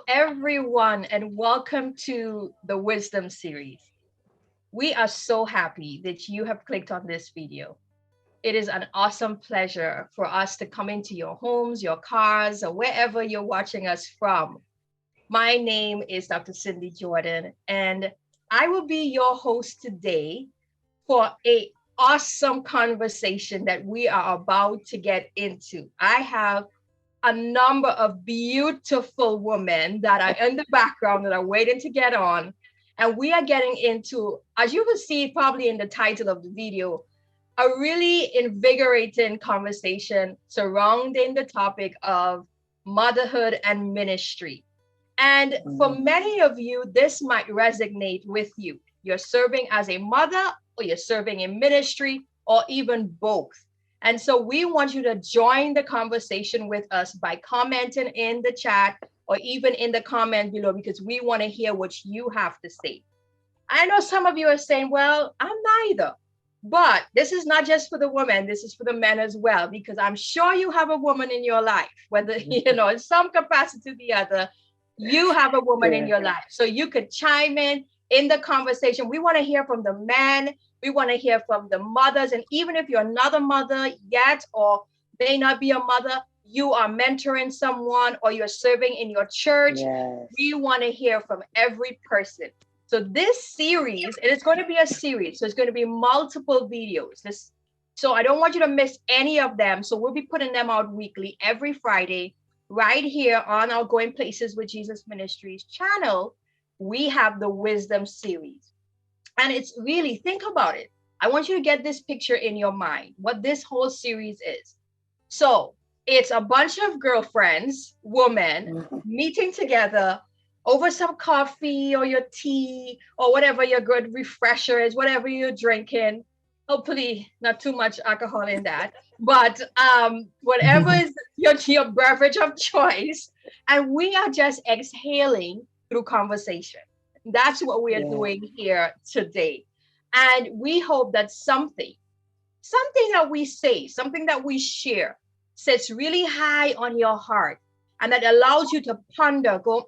everyone, and welcome to the Wisdom series. We are so happy that you have clicked on this video. It is an awesome pleasure for us to come into your homes, your cars, or wherever you're watching us from. My name is Dr. Cindy Jordan, and I will be your host today for a awesome conversation that we are about to get into. I have a number of beautiful women that are in the background that are waiting to get on. And we are getting into, as you will see probably in the title of the video, a really invigorating conversation surrounding the topic of motherhood and ministry. And for many of you, this might resonate with you. You're serving as a mother, or you're serving in ministry, or even both. And so we want you to join the conversation with us by commenting in the chat or even in the comment below, because we want to hear what you have to say. I know some of you are saying, well, I'm neither. But this is not just for the women, this is for the men as well, because I'm sure you have a woman in your life, whether, in some capacity or the other, you have a woman in your life. So you could chime in the conversation. We want to hear from the men. We want to hear from the mothers. And even if you're not a mother yet, or may not be a mother, you are mentoring someone or you're serving in your church. Yes. We want to hear from every person. So this series, and it's going to be a series. So it's going to be multiple videos. So I don't want you to miss any of them. So we'll be putting them out weekly every Friday right here on our Going Places with Jesus Ministries channel. We have the Wisdom series. And it's really, think about it. I want you to get this picture in your mind, what this whole series is. So it's a bunch of girlfriends, women, meeting together over some coffee or your tea or whatever your good refresher is, whatever you're drinking. Hopefully not too much alcohol in that, but whatever is your beverage of choice. And we are just exhaling through conversation. That's what we are doing here today. And we hope that something that we say, something that we share sits really high on your heart and that allows you to ponder, go,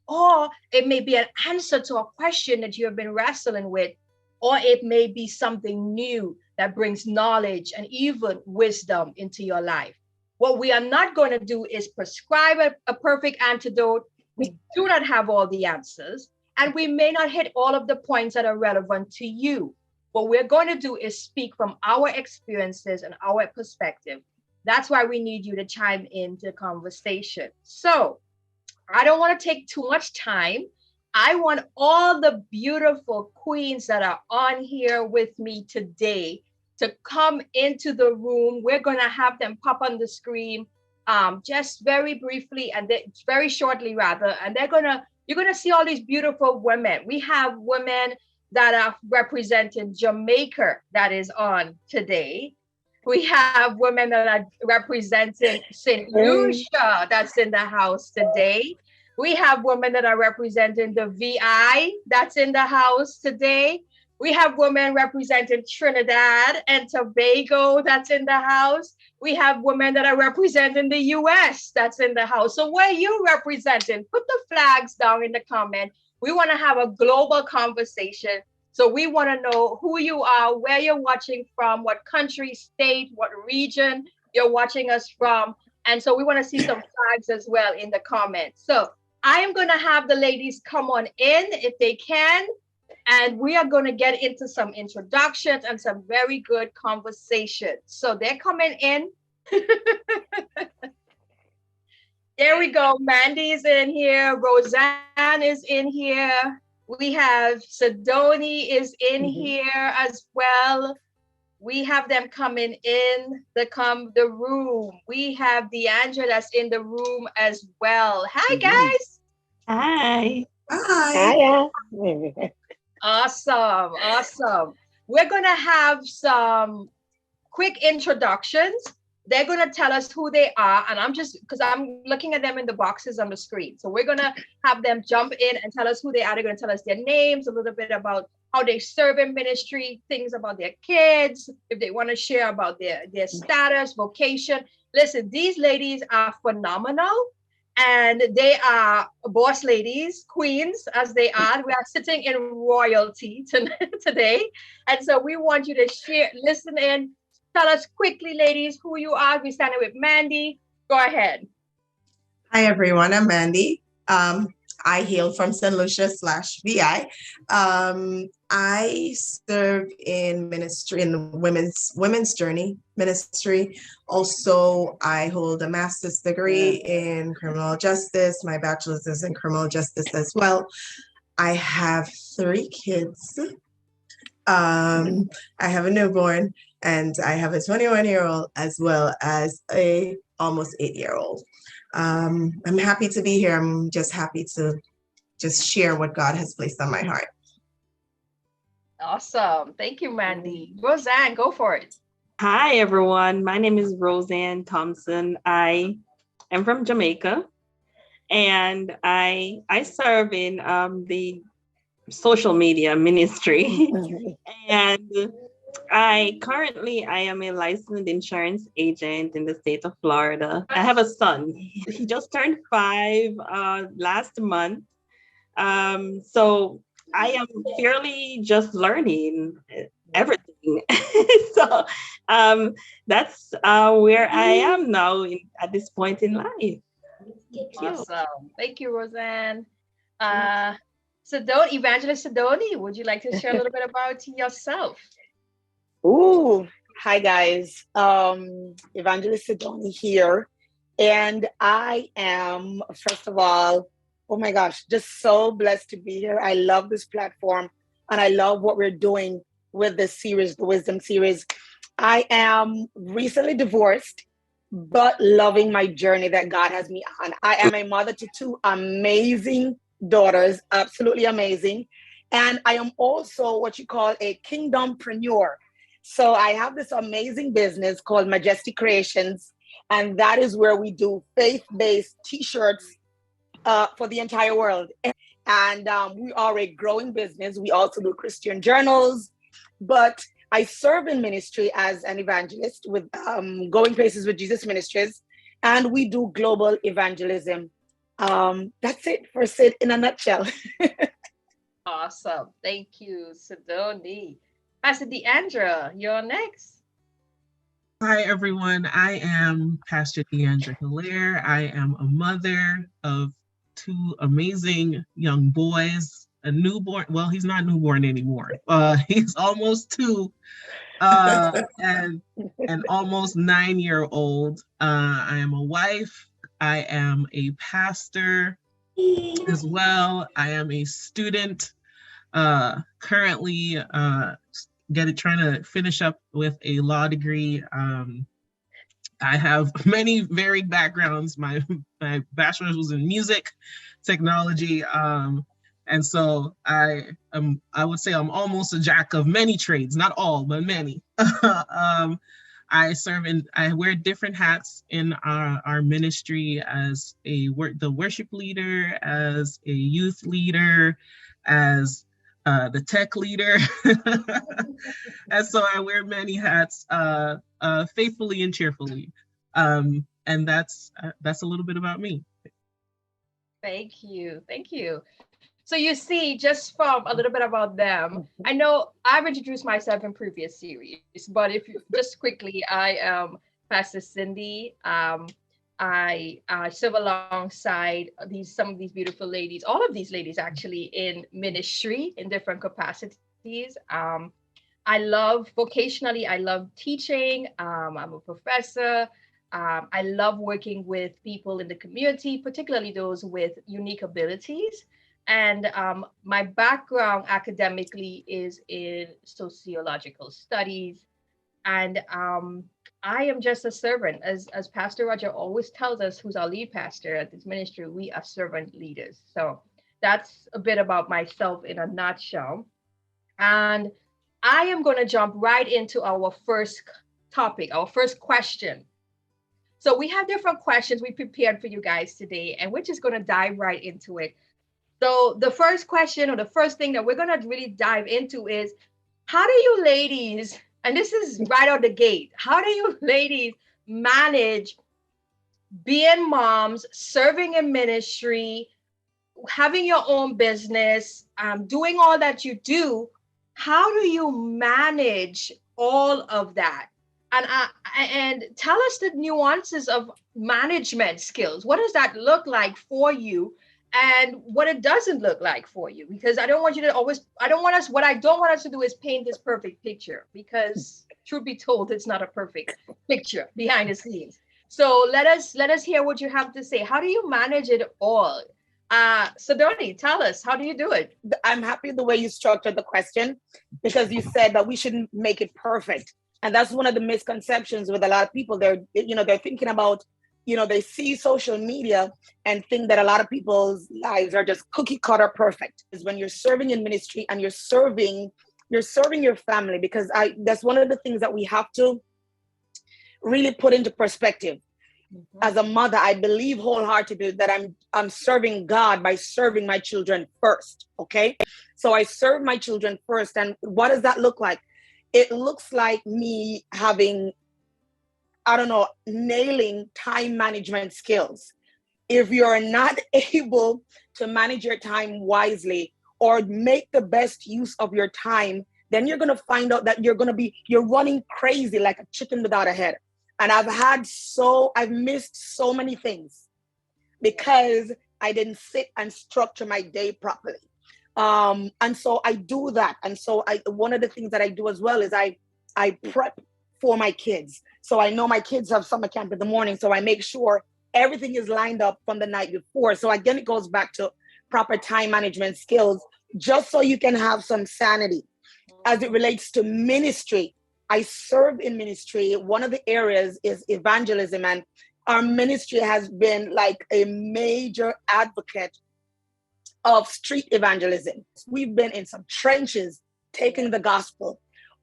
or it may be an answer to a question that you have been wrestling with, or it may be something new that brings knowledge and even wisdom into your life. What we are not going to do is prescribe a perfect antidote. We do not have all the answers, and we may not hit all of the points that are relevant to you. What we're going to do is speak from our experiences and our perspective. That's why we need you to chime into the conversation. So I don't want to take too much time. I want all the beautiful queens that are on here with me today to come into the room. We're going to have them pop on the screen just very briefly and very shortly rather. And you're going to see all these beautiful women. We have women that are representing Jamaica that is on today. We have women that are representing St. Lucia that's in the house today. We have women that are representing the VI that's in the house today. We have women representing Trinidad and Tobago that's in the house. We have women that are representing the US that's in the house. So where are you representing? Put the flags down in the comment. We want to have a global conversation. So we want to know who you are, where you're watching from, what country, state, what region you're watching us from. And so we want to see some flags as well in the comments. So I am going to have the ladies come on in if they can. And we are going to get into some introductions and some very good conversations. So they're coming in. There we go. Mandy's in here. Roseanne is in here. We have Sidoni is in here as well. We have them coming in the room. We have Deandra that's in the room as well. Hi, guys. Hi. Hi. Awesome. We're going to have some quick introductions. They're going to tell us who they are. And because I'm looking at them in the boxes on the screen. So we're going to have them jump in and tell us who they are. They're going to tell us their names, a little bit about how they serve in ministry, things about their kids, if they want to share about their status, vocation. Listen, these ladies are phenomenal. And they are boss ladies, queens, as they are. We are sitting in royalty today. And so we want you to share, listen in, tell us quickly, ladies, who you are. We're standing with Mandy. Go ahead. Hi, everyone. I'm Mandy. I hail from St. Lucia / VI. I serve in ministry in the women's journey ministry. Also, I hold a master's degree in criminal justice. My bachelor's is in criminal justice as well. I have 3 kids. I have a newborn, and I have a 21-year-old as well as a almost 8-year-old. I'm happy to be here. I'm just happy to just share what God has placed on my heart. Awesome. Thank you, Mandy. Roseanne, go for it. Hi, everyone. My name is Roseanne Thompson. I am from Jamaica, and I serve in the social media ministry. And I am a licensed insurance agent in the state of Florida. I have a son. He just turned 5 last month. So I am fairly just learning everything. So that's where I am now at this point in life. Awesome. Thank you, Roseanne. Sidoni, Evangelist Sidoni, would you like to share a little bit about yourself? Ooh, hi guys. Evangelist Sidoni here. And I am, first of all, oh my gosh, just so blessed to be here. I love this platform and I love what we're doing with this series, the Wisdom series. I am recently divorced, but loving my journey that God has me on. I am a mother to 2 amazing daughters, absolutely amazing. And I am also what you call a kingdompreneur. So I have this amazing business called Majestic Creations, and that is where we do faith-based t-shirts for the entire world. And we are a growing business. We also do Christian journals, but I serve in ministry as an evangelist with Going Places with Jesus Ministries, and we do global evangelism. That's it for Sid in a nutshell. Awesome. Thank you, Sidoni. Pastor Deandra, you're next. Hi, everyone. I am Pastor Deandra Hilaire. I am a mother of 2 amazing young boys, a newborn. Well, he's not newborn anymore. He's almost 2, and an almost 9-year-old. I am a wife. I am a pastor as well. I am a student, currently trying to finish up with a law degree. I have many varied backgrounds. My bachelor's was in music technology. And so I would say I'm almost a jack of many trades, not all, but many. I wear different hats in our ministry as the worship leader, as a youth leader, as the tech leader. And so I wear many hats faithfully and cheerfully. And that's a little bit about me. Thank you. Thank you. So you see, just from a little bit about them, I know I've introduced myself in previous series, but if you just quickly, I am Pastor Cindy. I serve alongside some of these beautiful ladies, all of these ladies actually, in ministry in different capacities. Vocationally, I love teaching. I'm a professor. I love working with people in the community, particularly those with unique abilities. And my background academically is in sociological studies. And I am just a servant. As Pastor Roger always tells us, who's our lead pastor at this ministry, we are servant leaders. So that's a bit about myself in a nutshell. And I am going to jump right into our first topic, our first question. So we have different questions we prepared for you guys today, and we're just going to dive right into it. So the first question, or the first thing that we're going to really dive into is, how do you ladies, and this is right out the gate, how do you ladies manage being moms, serving in ministry, having your own business, doing all that you do, how do you manage all of that? And tell us the nuances of management skills. What does that look like for you, and what it doesn't look like for you? Because I don't want you to always. I don't want us. What I don't want us to do is paint this perfect picture, because truth be told, it's not a perfect picture behind the scenes. So let us hear what you have to say. How do you manage it all? Sidoni, tell us, how do you do it? I'm happy the way you structured the question, because you said that we shouldn't make it perfect. And that's one of the misconceptions with a lot of people. They're thinking about, they see social media and think that a lot of people's lives are just cookie cutter perfect. Is when you're serving in ministry and you're serving your family, because that's one of the things that we have to really put into perspective. As a mother, I believe wholeheartedly that I'm serving God by serving my children first. Okay. So I serve my children first. And what does that look like? It looks like me having, nailing time management skills. If you're not able to manage your time wisely or make the best use of your time, then you're going to find out that you're running crazy like a chicken without a head. And I've missed so many things because I didn't sit and structure my day properly. And so I do that. And so one of the things that I do as well is I prep for my kids. So I know my kids have summer camp in the morning. So I make sure everything is lined up from the night before. So again, it goes back to proper time management skills, just so you can have some sanity. As it relates to ministry, I serve in ministry. One of the areas is evangelism, and our ministry has been like a major advocate of street evangelism. We've been in some trenches taking the gospel.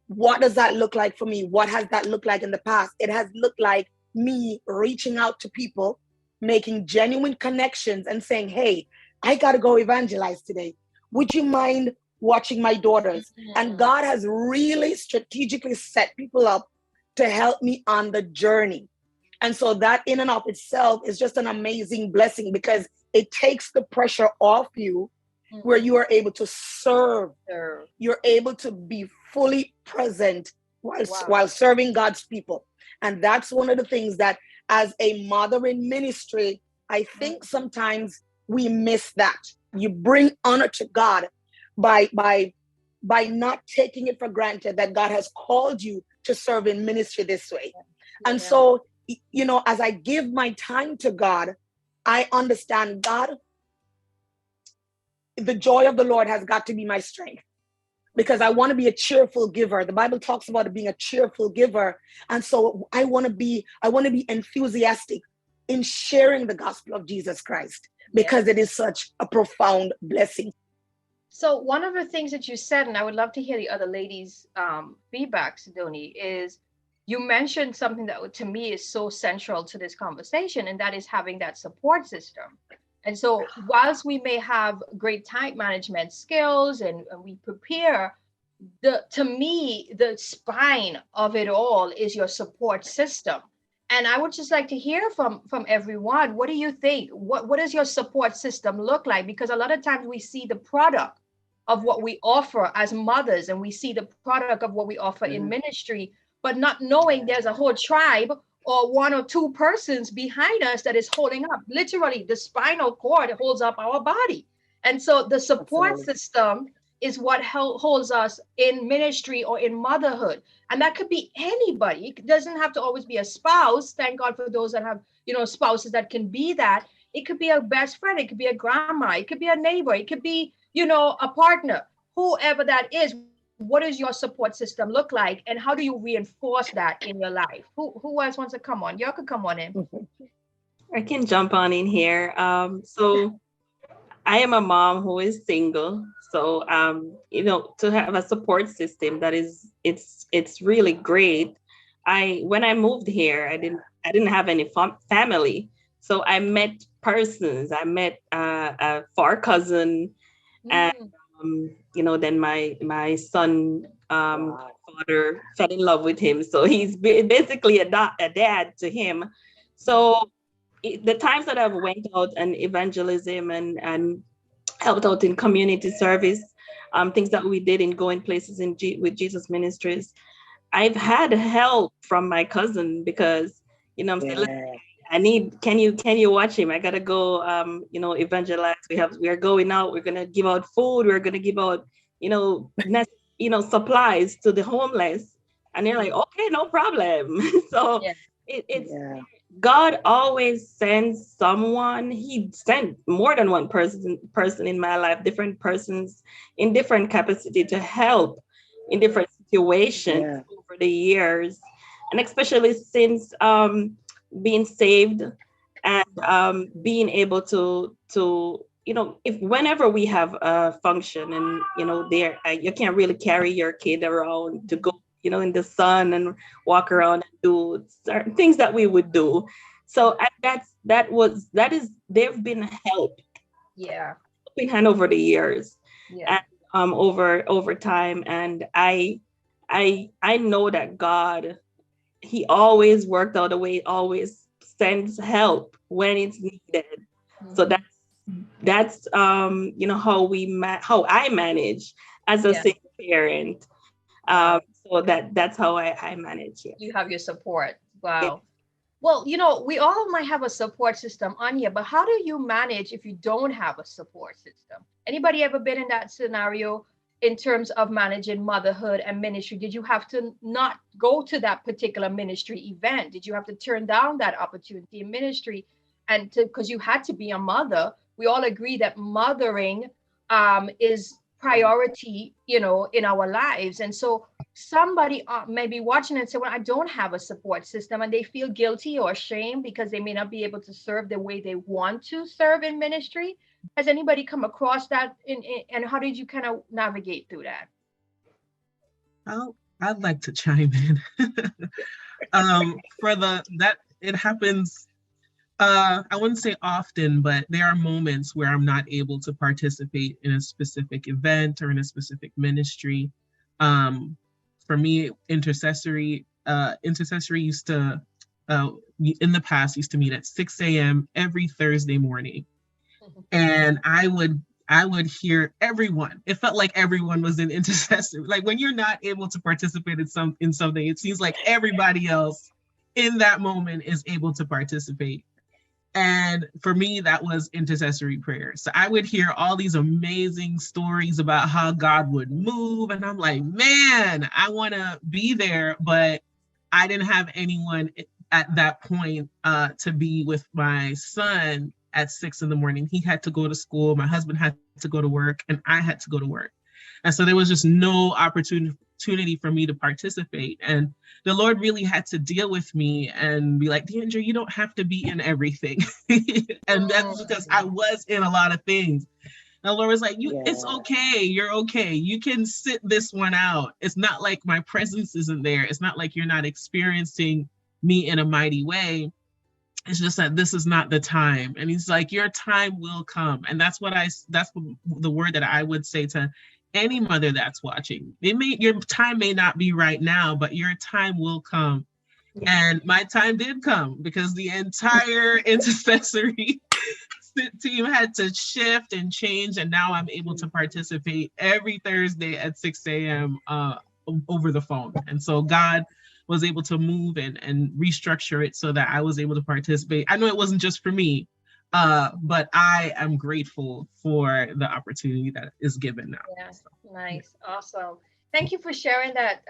What does that look like for me? What has that looked like in the past? It has looked like me reaching out to people, making genuine connections and saying, hey, I got to go evangelize today. Would you mind watching my daughters? And God has really strategically set people up to help me on the journey. And so that in and of itself is just an amazing blessing, because it takes the pressure off you, where you are able to serve. You're able to be fully present while serving God's people. And that's one of the things that as a mother in ministry, I think sometimes we miss that. You bring honor to God by not taking it for granted that God has called you to serve in ministry this way. And so, as I give my time to God, I understand, God, the joy of the Lord has got to be my strength, because I want to be a cheerful giver. The Bible talks about being a cheerful giver. And so I want to be enthusiastic in sharing the gospel of Jesus Christ, because it is such a profound blessing. So one of the things that you said, and I would love to hear the other ladies' feedback, Sidoni, is you mentioned something that to me is so central to this conversation, and that is having that support system. And so whilst we may have great time management skills and we prepare, to me, the spine of it all is your support system. And I would just like to hear from everyone. What do you think? What does your support system look like? Because a lot of times we see the product of what we offer as mothers, and we see the product of what we offer in ministry, but not knowing there's a whole tribe or one or two persons behind us that is holding up. Literally, the spinal cord holds up our body. And so the support system is what holds us in ministry or in motherhood. And that could be anybody. It doesn't have to always be a spouse. Thank God for those that have, spouses that can be that. It could be a best friend. It could be a grandma. It could be a neighbor. It could be, a partner, whoever that is. What does your support system look like? And how do you reinforce that in your life? Who else wants to come on? Y'all could come on in. I can jump on in here. So I am a mom who is single. So, to have a support system it's really great. When I moved here, I didn't have any family. So I met persons. I met a far cousin, and then my son father fell in love with him. So he's basically a dad to him. So the times that I've went out and evangelism and helped out in community service, things that we did in Going Places with Jesus Ministries, I've had help from my cousin because, I'm saying, "Look, Yeah. can you watch him? I gotta go, evangelize. We are going out. We're gonna give out food. We're gonna give out, supplies to the homeless." And they're like, "Okay, no problem." So Yeah. it's Yeah. God always sends someone. He sent more than one person in my life, different persons in different capacity to help in different situations Yeah. over the years, and especially since being saved and being able to if whenever we have a function and there you can't really carry your kid around to go in the sun and walk around and do certain things that we would do. So they've been Yeah. helping hand over the years Yeah. and over time. And I know that God, he always worked out a way, always sends help when it's needed. So Mhm. that's how I manage as a Yeah. single parent. Wow. So that's how I manage it. You have your support. Yeah. Wow. Well, we all might have a support system, Anya, but how do you manage if you don't have a support system? Anybody ever been in that scenario in terms of managing motherhood and ministry? Did you have to not go to that particular ministry event? Did you have to turn down that opportunity in ministry and to because you had to be a mother? We all agree that mothering is priority, in our lives. And so somebody may be watching and say, well, I don't have a support system, and they feel guilty or ashamed because they may not be able to serve the way they want to serve in ministry. Has anybody come across that and how did you kind of navigate through that? I'd like to chime in. For that it happens. I wouldn't say often, but there are moments where I'm not able to participate in a specific event or in a specific ministry. For me, intercessory used to, in the past, used to meet at 6 a.m. every Thursday morning, and I would hear everyone. It felt like everyone was in intercessory. Like when you're not able to participate in something, it seems like everybody else in that moment is able to participate. And for me, that was intercessory prayer. So I would hear all these amazing stories about how God would move. And I'm like, man, I want to be there. But I didn't have anyone at that point to be with my son at 6 in the morning. He had to go to school. My husband had to go to work, and I had to go to work. And so there was just no opportunity for me to participate. And the Lord really had to deal with me and be like, Deandra, you don't have to be in everything. And that's because I was in a lot of things. And the Lord was like, it's Yeah. okay. You're okay. You can sit this one out. It's not like my presence isn't there. It's not like you're not experiencing me in a mighty way. It's just that this is not the time. And he's like, your time will come. And that's the word that I would say to any mother that's watching. Your time may not be right now, but your time will come. And my time did come because the entire intercessory team had to shift and change. And now I'm able to participate every Thursday at 6 a.m. Over the phone. And so God was able to move and restructure it so that I was able to participate. I know it wasn't just for me, but I am grateful for the opportunity that is given now. Yeah, So, nice, awesome. Thank you for sharing that,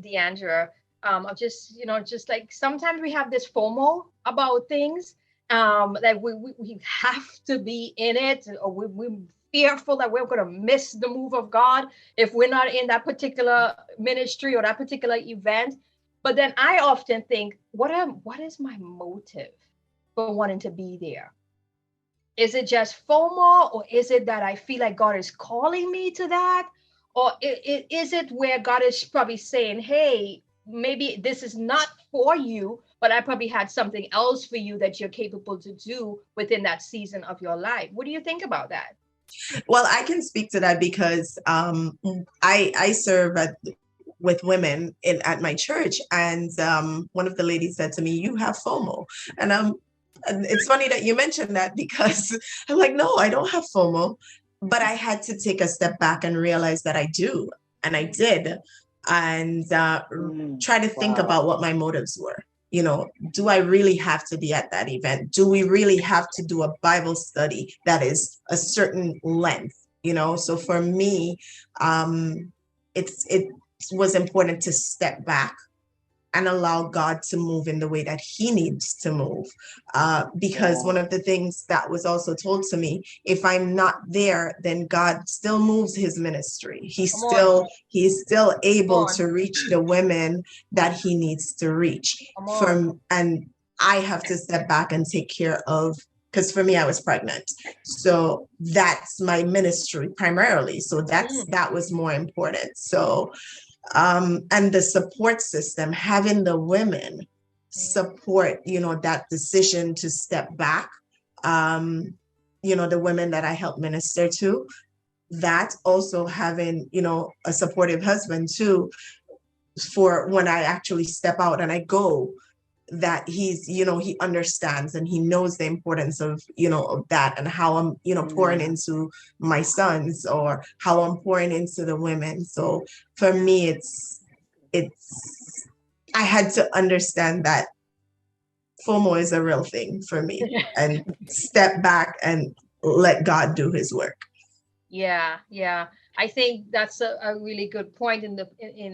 Deandra. Of just like sometimes we have this FOMO about things, that we have to be in it, or we're fearful that we're going to miss the move of God if we're not in that particular ministry or that particular event. But then I often think, what is my motive for wanting to be there? Is it just FOMO, or is it that I feel like God is calling me to that? Or is it where God is probably saying, hey, maybe this is not for you, but I probably had something else for you that you're capable to do within that season of your life? What do you think about that? Well, I can speak to that because I serve with women at my church, and one of the ladies said to me, "You have FOMO," and And it's funny that you mentioned that because I'm like, no, I don't have FOMO, but I had to take a step back and realize that I do. And I did. And try to think Wow. about what my motives were. You know, do I really have to be at that event? Do we really have to do a Bible study that is a certain length? You know, so for me, it was important to step back and allow God to move in the way that he needs to move. Because one of the things that was also told to me, if I'm not there, then God still moves his ministry. He's still able to reach the women that he needs to reach. And I have to step back and take care of, because for me, I was pregnant. So that's my ministry primarily. So that was more important. So and the support system, having the women support, you know, that decision to step back, you know, the women that I help minister to, that also having, you know, a supportive husband too, for when I actually step out and I go, that he's, you know, he understands and he knows the importance of, you know, of that, and how I'm, you know, pouring into my sons, or how I'm pouring into the women. So for me, it's I had to understand that FOMO is a real thing for me, and step back and let God do his work. Yeah, yeah. I think that's a really good point in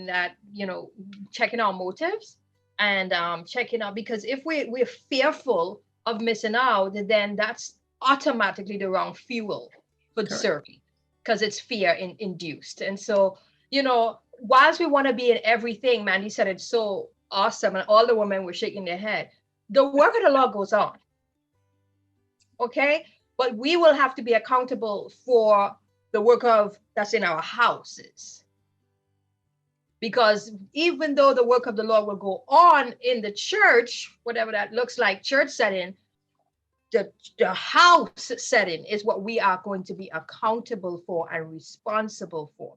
that, you know, checking our motives and checking out, because if we're fearful of missing out, then that's automatically the wrong fuel for Correct. serving, because it's fear induced. And so, you know, whilst we want to be in everything, Mandy said it's so awesome, and all the women were shaking their head. The work of the Lord goes on. Okay, but we will have to be accountable for the work of that's in our houses, because even though the work of the Lord will go on in the church, whatever that looks like, church setting, the house setting is what we are going to be accountable for and responsible for.